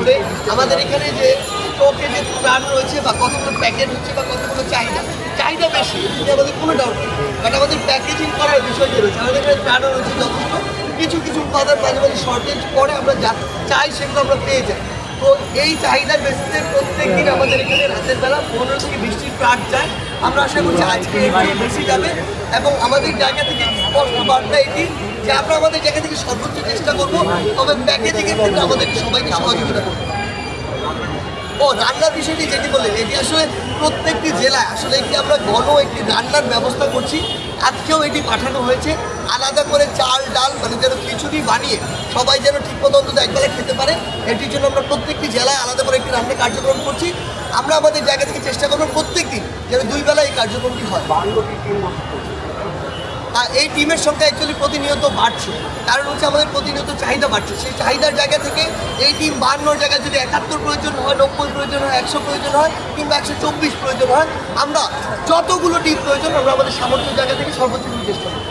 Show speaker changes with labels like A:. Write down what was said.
A: করে আমাদের এখানে যে স্টকে যে প্রাণ রয়েছে বা কতগুলো প্যাকেট হচ্ছে বা কতগুলো চাহিদা বেশি, এটা আমাদের কোনো ডাউট নেই। বাট আমাদের প্যাকেজিং করার বিষয় যে রয়েছে, আমাদের এখানে প্রাণও রয়েছে যথেষ্ট। কিছু কিছু উৎপাদন মাঝে মাঝে শর্টেজ পরে আমরা যা চাই সেগুলো আমরা পেয়ে যাই। তো এই চাহিদার বেসিসে প্রত্যেক দিন আমাদের এখানে রাতের বেলা 15 থেকে 20টি প্রাণ যায়। আমরা আশা করছি আজকে একটু বেশি যাবে এবং আমাদের জায়গা থেকে স্পষ্ট বার্তা এটি যে আমরা আমাদের জায়গা থেকে সর্বোচ্চ চেষ্টা করবো, তবে প্যাকেজিংয়ের ক্ষেত্রে আমাদের সবাইকে সহযোগিতা করবো। রান্নার বিষয়টি যেটি বললেন, এটি আসলে প্রত্যেকটি জেলায় আসলে একটি আমরা একটি রান্নার ব্যবস্থা করছি। আজকেও এটি পাঠানো হয়েছে আলাদা করে চাল ডাল মানে যেন খিচুড়ি বানিয়ে সবাই যেন ঠিকমতো অন্তত একবেলা খেতে পারে, এটির জন্য আমরা প্রত্যেকটি জেলায় আলাদা করে একটি রান্নার কার্যক্রম করছি। আমরা আমাদের জায়গা থেকে চেষ্টা করবো প্রত্যেক দিন যেন 2 বেলা এই কার্যক্রমটি হয়। এই টিমের সংখ্যা অ্যাকচুয়ালি প্রতিনিয়ত বাড়ছে, কারণ হচ্ছে আমাদের প্রতিনিয়ত চাহিদা বাড়ছে। সেই চাহিদার জায়গা থেকে এই টিম 52 জায়গায় যদি 71 প্রয়োজন হয়, 90 প্রয়োজন হয়, 100 প্রয়োজন হয় কিংবা 124 প্রয়োজন হয়, আমরা যতগুলো টিম প্রয়োজন আমরা আমাদের সামর্থ্যের জায়গা থেকে সর্বোচ্চ চেষ্টা করি।